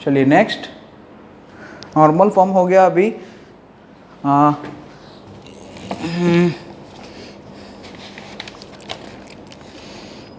चलिए next, normal form हो गया अभी।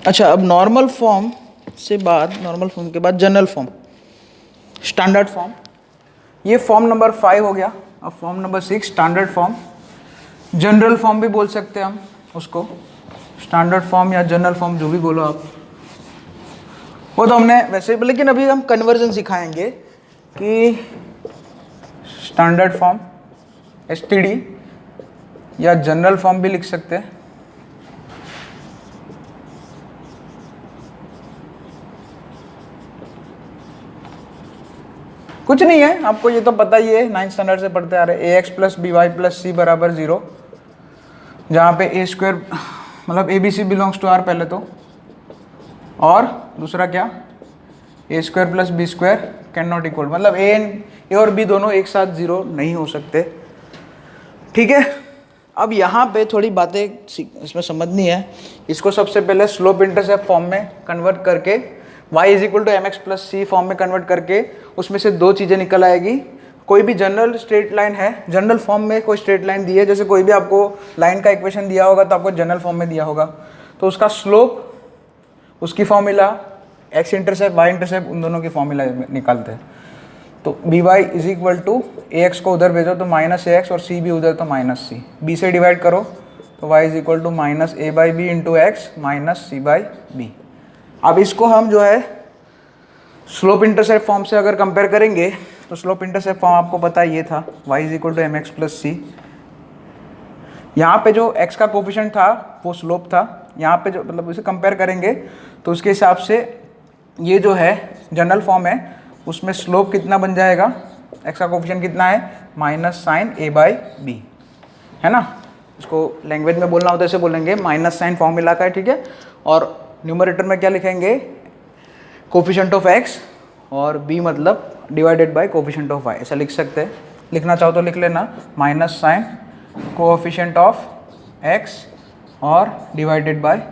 अच्छा, अब नॉर्मल फॉर्म से बाद, नॉर्मल फॉर्म के बाद जनरल फॉर्म, स्टैंडर्ड फॉर्म। ये फॉर्म नंबर 5 हो गया। अब form number 6 standard form, general form भी बोल सकते हैं हम उसको, स्टैंडर्ड फॉर्म या जनरल फॉर्म जो भी बोलो आप, वो तो हमने वैसे। लेकिन अभी हम कन्वर्जन सिखाएंगे कि स्टैंडर्ड फॉर्म STD या जनरल फॉर्म भी लिख सकते हैं। कुछ नहीं है, आपको ये तो पता ही है, 9th स्टैंडर्ड से पढ़ते आ रहे, AX + BY + C = 0, जहाँ पे A² मतलब ABC बिलोंग्स टू R पहले तो, और दूसरा क्या, A² + B² can not equal, मतलब A और B दोनों एक साथ 0 नहीं हो सकते। ठीक है, अब यहाँ पे थोड़ी बातें इसमें समझनी है। इसको सबसे पहले स्लोप इंटरसेप्ट फॉर्म में कन्वर्ट करके, y = mx + c फॉर्म में कन्वर्ट करके, उसमें से दो चीज़ें निकल आएगी। कोई भी जनरल स्ट्रेट लाइन है, जनरल फॉर्म में कोई स्ट्रेट लाइन दी है, जैसे कोई भी आपको लाइन का इक्वेशन दिया होगा तो आपको जनरल फॉर्म में दिया होगा, तो उसका स्लोप, उसकी formula, x intercept y intercept, उन दोनों की फॉर्मूला निकालते हैं। तो by = ax को उधर भेजो तो -ax, और c भी उधर तो -c, b से डिवाइड करो तो y = -a/b × x -c/b। अब इसको हम जो है स्लोप इंटरसेप्ट फॉर्म से अगर कंपेयर करेंगे तो स्लोप इंटरसेप्ट फॉर्म आपको पता है ये था, y = mx + c। यहाँ पे जो x का कोफिशिएंट था वो स्लोप था, यहाँ पे जो मतलब इसे कंपेयर करेंगे तो उसके हिसाब से ये जो है जनरल फॉर्म है, उसमें स्लोप कितना बन जाएगा, x का कोफिशिएंट कितना है, -sin a/b, है ना। इसको लैंग्वेज में बोलना होता है, ऐसे बोलेंगे, -sin फॉर्मूला का है, ठीक है। और न्यूमरेटर में क्या लिखेंगे, कोफिशिएंट ऑफ x, और b मतलब divided by coefficient of y, ऐसा लिख सकते हैं। लिखना चाहो तो लिख लेना, -sin कोफिशिएंट ऑफ x और डिवाइडेड बाय,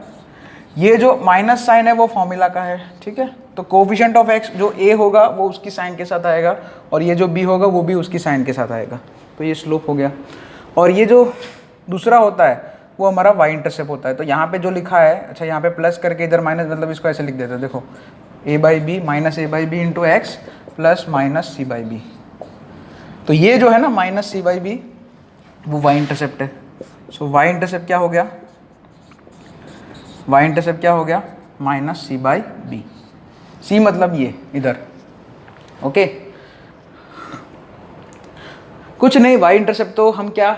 ये जो माइनस साइन है वो फॉर्मूला का है, ठीक है। तो कोफिशिएंट ऑफ x जो a होगा वो उसकी साइन के साथ आएगा, और ये जो b होगा वो भी उसकी साइन के साथ आएगा, तो ये स्लोप हो गया। और ये जो दूसरा होता है वो हमारा y इंटरसेप्ट होता है। तो यहाँ पे जो लिखा है, अच्छा यहाँ पे प्लस करके इधर माइनस, मतलब इसको ऐसे लिख देते हैं, देखो, a/b -a/b × x + -c/b। तो ये जो है ना -c/b वो y इंटरसेप्ट है। सो y इंटरसेप्ट क्या हो गया, y इंटरसेप्ट क्या हो गया, -c/b। c मतलब ये इधर, ओके। कुछ नहीं, y इंटरसेप्ट तो हम क्या,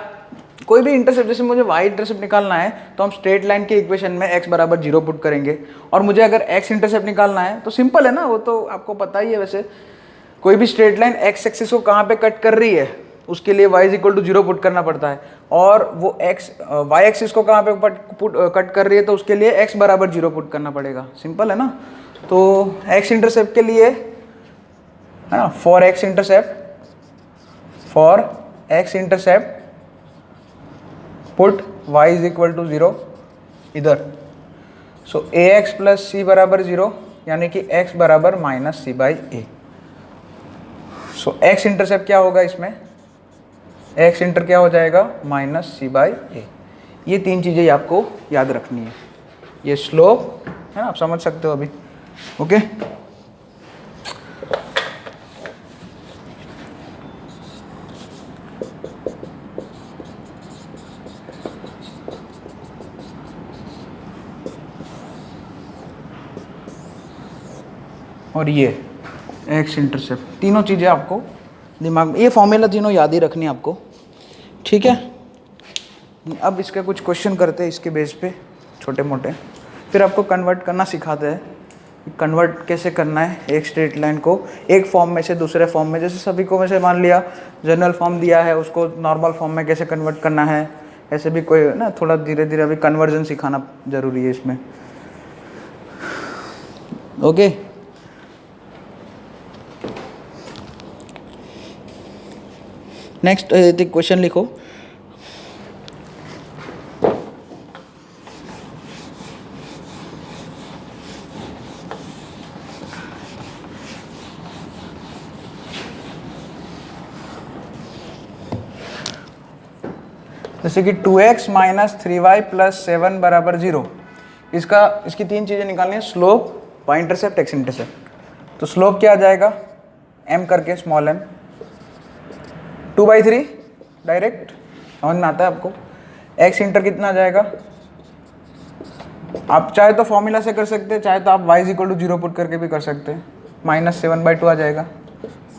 कोई भी इंटरसेप्ट, जैसे मुझे y इंटरसेप्ट निकालना है तो हम स्ट्रेट लाइन के इक्वेशन में x = 0 पुट करेंगे, और मुझे अगर x इंटरसेप्ट निकालना है तो सिंपल है ना, वो तो आपको पता ही है। वैसे कोई भी स्ट्रेट लाइन x एक्सिस को कहाँ पे कट कर रही है उसके लिए y = 0 पुट करना पड़ता है, और वो y एक्सिस को कहाँ पे कट कर रही है तो उसके लिए x = 0 पुट करना पड़ेगा, सिंपल है ना। तो x इंटरसेप्ट के लिए है ना, for x intercept put y = 0 इधर। सो ax + c = 0, यानी कि x = -c/a। सो x इंटरसेप्ट क्या होगा इसमें, x इंटर क्या हो जाएगा, -c/a। ये तीन चीज़ें आपको याद रखनी है। ये स्लोप है ना, आप समझ सकते हो अभी, ओके। और ये x इंटरसेप्ट, तीनों चीज़ें आपको दिमाग में, ये फॉर्मूला तीनों याद ही रखनी है आपको, ठीक है। अब इसके कुछ क्वेश्चन करते हैं इसके बेस पे, छोटे मोटे, फिर आपको कन्वर्ट करना सिखाते हैं, कन्वर्ट कैसे करना है एक स्ट्रेट लाइन को एक फॉर्म में से दूसरे फॉर्म में। जैसे सभी को वैसे मान लिया जनरल फॉर्म दिया है, उसको नॉर्मल फॉर्म में कैसे कन्वर्ट करना है, ऐसे भी कोई ना, थोड़ा धीरे धीरे अभी कन्वर्जन सिखाना जरूरी है इसमें, ओके। नेक्स्ट क्वेश्चन लिखो, जैसे कि 2x माइनस 3y प्लस 7 बराबर 0। इसकी तीन चीज़ें निकालनी है, slope, y intercept, x intercept. तो स्लोप क्या आ जाएगा, m करके स्मॉल m, 2/3 डायरेक्ट समझ में आता है आपको। x इंटर कितना आ जाएगा, आप चाहे तो फॉर्मूला से कर सकते हैं, चाहे तो आप y इक्वल टू 0 पुट करके भी कर सकते हैं, -7/2 आ जाएगा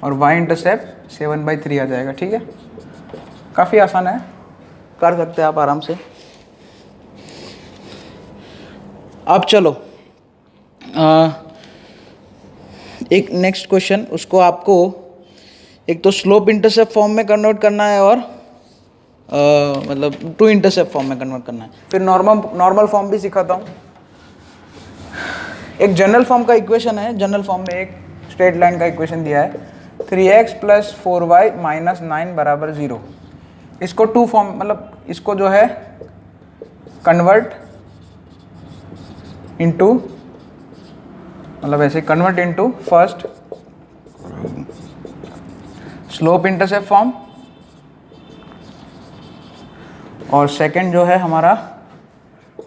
और y इंटरसेप्ट 7/3 आ जाएगा। ठीक है, काफ़ी आसान है, कर सकते हैं आप आराम से। अब चलो एक नेक्स्ट क्वेश्चन, उसको आपको एक तो स्लोप इंटरसेप्ट फॉर्म में कन्वर्ट करना है और मतलब टू इंटरसेप्ट फॉर्म में कन्वर्ट करना है। फिर नॉर्मल फॉर्म भी सिखाता हूँ। एक जनरल फॉर्म का इक्वेशन है, जनरल फॉर्म में एक स्ट्रेट लाइन का इक्वेशन दिया है, 3x प्लस 4y माइनस 9 बराबर 0। इसको टू फॉर्म मतलब इसको जो है कन्वर्ट इनटू, मतलब ऐसे convert into first slope intercept form और सेकंड जो है हमारा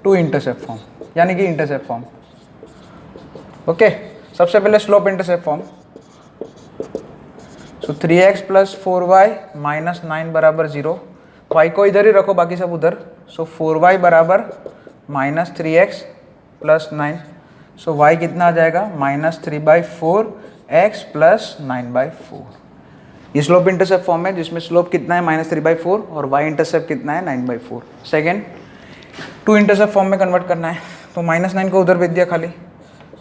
टू इंटरसेप्ट फॉर्म, यानी कि इंटरसेप्ट फॉर्म। ओके, सबसे पहले स्लोप इंटरसेप्ट फॉर्म। सो 3x प्लस 4y माइनस 9 बराबर 0। y को इधर ही रखो, बाकी सब उधर। सो 4y बराबर माइनस 3x प्लस 9। सो y कितना आ जाएगा, -3/4 x प्लस 9/4। ये स्लोप इंटरसेप्ट फॉर्म है जिसमें स्लोप कितना है -3/4 और y इंटरसेप्ट कितना है 9/4। सेकेंड टू इंटरसेप्ट फॉर्म में कन्वर्ट करना है, तो -9 को उधर भेज दिया खाली,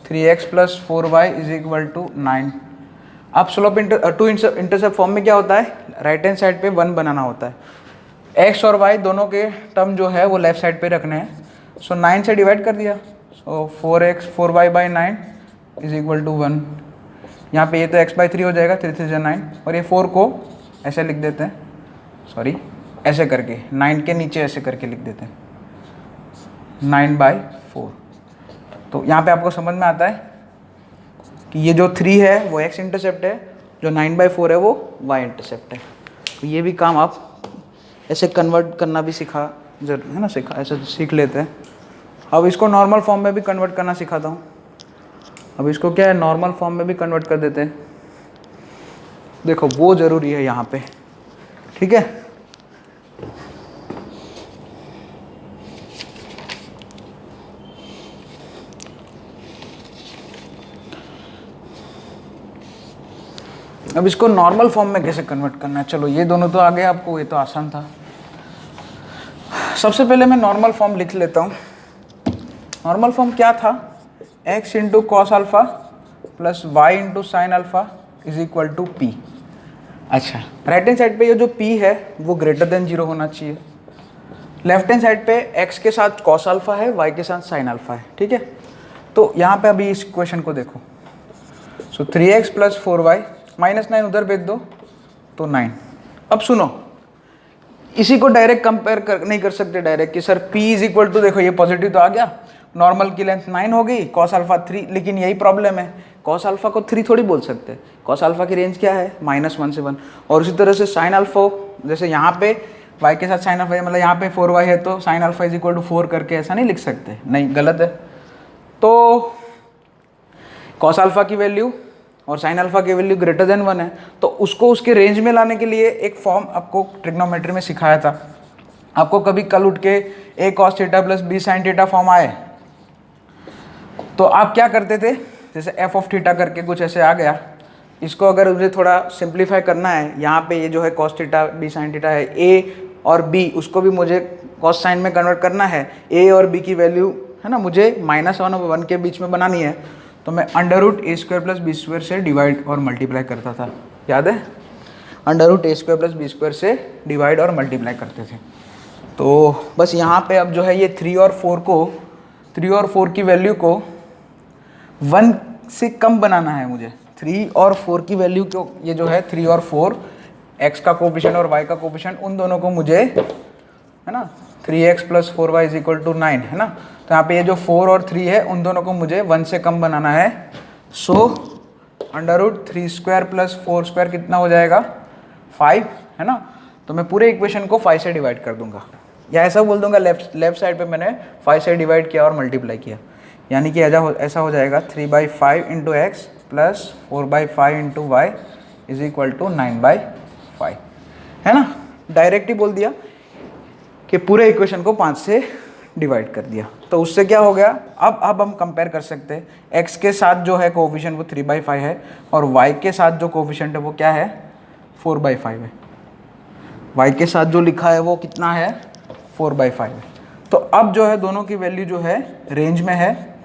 3x plus 4y is equal to 9। अब स्लोप टू इंटरसेप्ट फॉर्म में क्या होता है, राइट हैंड साइड पे 1 बनाना होता है। x और y दोनों के टर्म जो है वो लेफ्ट साइड पे रखने हैं। सो 9 से डिवाइड कर दिया, सो 4y/9 इज इक्वल टू 1। यहाँ पे ये तो x/3 हो जाएगा, 3 3 9, और ये 4 को ऐसे लिख देते हैं, सॉरी ऐसे करके 9 के नीचे ऐसे करके लिख देते हैं, 9/4। तो यहाँ पे आपको समझ में आता है कि ये जो 3 है वो x इंटरसेप्ट है, जो 9/4 है वो y इंटरसेप्ट है। तो ये भी काम आप ऐसे कन्वर्ट करना भी सीखा जरूर है ना, ऐसे सीख लेते हैं। अब इसको नॉर्मल फॉर्म में भी कन्वर्ट करना सिखाता हूँ। अब इसको क्या है, नॉर्मल फॉर्म में भी कन्वर्ट कर देते हैं। देखो वो ज़रूरी है यहाँ पे, ठीक है। अब इसको नॉर्मल फॉर्म में कैसे कन्वर्ट करना है, चलो ये दोनों तो आ गए आपको, ये तो आसान था। सबसे पहले मैं नॉर्मल फॉर्म लिख लेता हूँ। नॉर्मल फॉर्म क्या था, x into cos alpha plus y into sine alpha is equal to P. अच्छा, राइट हैंड साइड पे ये जो p है वो ग्रेटर देन 0 होना चाहिए। लेफ्ट हैंड साइड पे x के साथ कॉस अल्फा है, y के साथ साइन अल्फा है, ठीक है। तो यहाँ पे अभी इस इक्वेशन को देखो, सो 3x प्लस 4y -9 उधर भेज दो तो 9। अब सुनो, इसी को डायरेक्ट कंपेयर नहीं कर सकते डायरेक्ट कि sir p is equal to, देखो ये पॉजिटिव तो आ गया, नॉर्मल की लेंथ 9 हो गई, कॉस अल्फा 3, लेकिन यही प्रॉब्लम है, कॉस अल्फा को 3 थोड़ी बोल सकते। कॉस अल्फा की रेंज क्या है, -1 से 1। और उसी तरह से साइन अल्फा, जैसे यहाँ पे y के साथ साइन अल्फा, मतलब यहाँ पे 4y है तो sine alpha is equal to 4 करके ऐसा नहीं लिख सकते, नहीं, गलत है। तो कॉस अल्फा की वैल्यू और साइन अल्फा की वैल्यू ग्रेटर देन 1 है, तो उसको उसके रेंज में लाने के लिए एक फॉर्म आपको ट्रिग्नोमेट्री में सिखाया था। आपको कभी कल उठ के a cos theta plus b sin theta form आए तो आप क्या करते थे, जैसे f ऑफ थीटा करके कुछ ऐसे आ गया, इसको अगर मुझे थोड़ा सिंप्लीफाई करना है, यहाँ पे ये जो है cos theta b sin theta है, a और b उसको भी मुझे cos साइन में कन्वर्ट करना है, a और b की वैल्यू है ना मुझे -1 और 1 के बीच में बनानी है, तो मैं √a² प्लस b² से डिवाइड और मल्टीप्लाई करता था, याद है, √a² प्लस b² से डिवाइड और मल्टीप्लाई करते थे। तो बस यहाँ पे अब जो है ये 3 और 4 की वैल्यू को 1 से कम बनाना है मुझे। 3 और 4 की वैल्यू को, ये जो है 3 और 4, x का कोफिशिएंट और y का कोफिशिएंट, उन दोनों को मुझे है ना 3x plus 4y is equal to 9 है ना। तो यहाँ पे ये जो 4 और 3 है उन दोनों को मुझे 1 से कम बनाना है। सो √3² प्लस 4² कितना हो जाएगा, 5 है ना। तो मैं पूरे इक्वेशन को 5 से डिवाइड कर दूंगा, या ऐसा बोल दूंगा लेफ्ट साइड पे मैंने 5 से डिवाइड किया और मल्टीप्लाई किया, यानी कि ऐसा हो जाएगा 3/5 into x plus 4/5 into Y is equal to 9/5, है ना। डायरेक्ट ही बोल दिया कि पूरे इक्वेशन को 5 से डिवाइड कर दिया। तो उससे क्या हो गया, अब हम कंपेयर कर सकते हैं, x के साथ जो है कोएफिशिएंट वो 3/5 है और y के साथ जो कोएफिशिएंट है वो क्या है, 4/5 है। y के साथ जो लिखा है वो कितना है, 4/5 है। तो अब जो है दोनों की वैल्यू जो है रेंज में है,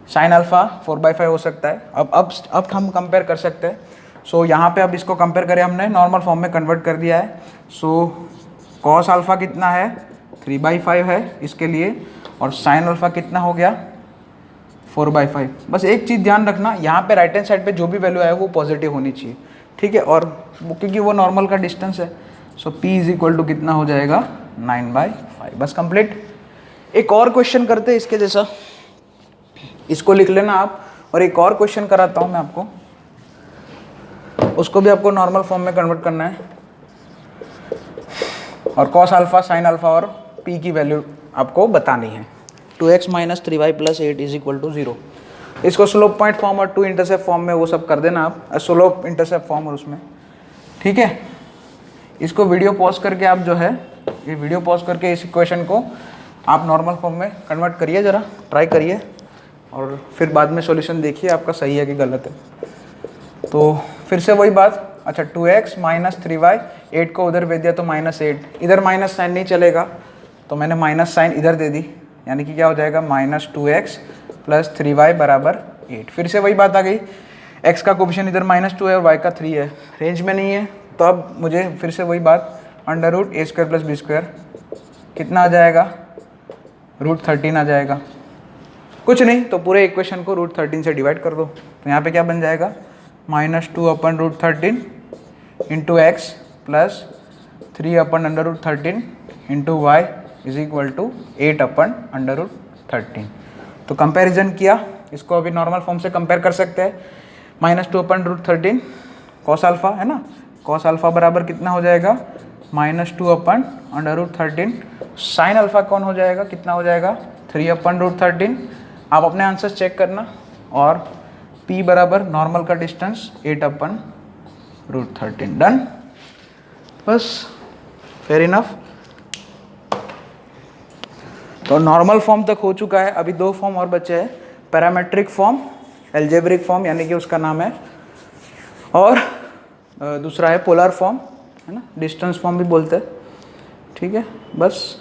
साइन अल्फा 4/5 हो सकता है। अब हम कंपेयर कर सकते हैं। सो यहाँ पे अब इसको कंपेयर करें, हमने नॉर्मल फॉर्म में कन्वर्ट कर दिया है। सो कॉस अल्फा कितना है, 3/5 है इसके लिए, और साइन अल्फा कितना हो गया, 4/5। बस एक चीज़ ध्यान रखना, यहाँ पे राइट हैंड साइड पे जो भी वैल्यू आए वो पॉजिटिव होनी चाहिए, ठीक है। और क्योंकि वो नॉर्मल का डिस्टेंस है, सो p इज इक्वल टू कितना हो जाएगा, 9/5। बस कंप्लीट। एक और क्वेश्चन करते हैं इसके जैसा, इसको लिख लेना आप, और एक और क्वेश्चन कराता हूँ मैं आपको, उसको भी आपको नॉर्मल फॉर्म में कन्वर्ट करना है, और कॉस अल्फा, साइन अल्फा और p की वैल्यू आपको बतानी है। 2x minus 3y plus 8 is equal to 0। इसको स्लोप पॉइंट फॉर्म और 2 इंटरसेप्ट फॉर्म में वो सब कर देना आप, स्लोप इंटरसेप्ट फॉर्म और उसमें, ठीक है। इसको वीडियो पॉज करके आप जो है, ये वीडियो पॉज करके इस इक्वेशन को आप नॉर्मल फॉर्म में कन्वर्ट करिए, ज़रा ट्राई करिए, और फिर बाद में सॉल्यूशन देखिए आपका सही है कि गलत है। तो फिर से वही बात, अच्छा 2x माइनस 3y, 8 को उधर भेज दिया तो -8, इधर माइनस साइन नहीं चलेगा तो मैंने माइनस साइन इधर दे दी, यानी कि क्या हो जाएगा, -2x प्लस 3y बराबर 8। फिर से वही बात आ गई, x का कोफिशिएंट इधर -2 है और y का 3 है, रेंज में नहीं है, तो अब मुझे फिर से वही बात, √a² प्लस b² कितना आ जाएगा, √13 आ जाएगा। कुछ नहीं तो पूरे इक्वेशन को √13 से डिवाइड कर दो, तो यहाँ पे क्या बन जाएगा, -2/√13 into x plus 3/√13 into Y is equal to 8/√13। तो कंपैरिजन किया, इसको अभी नॉर्मल फॉर्म से कंपेयर कर सकते हैं। -2/√13 कॉस अल्फा है ना, कॉस अल्फा बराबर कितना हो जाएगा, -2/√13। साइन अल्फा कौन हो जाएगा, कितना हो जाएगा, 3/√13। आप अपने आंसर चेक करना, और p बराबर नॉर्मल का डिस्टेंस 8/√13। डन, बस फेयर इनफ। तो नॉर्मल फॉर्म तक हो चुका है, अभी 2 फॉर्म और बचे हैं, पैरामेट्रिक फॉर्म, एल्जेब्रिक फॉर्म यानी कि उसका नाम है, और दूसरा है पोलर फॉर्म, है ना, डिस्टेंस फॉर्म भी बोलते हैं, ठीक है। बस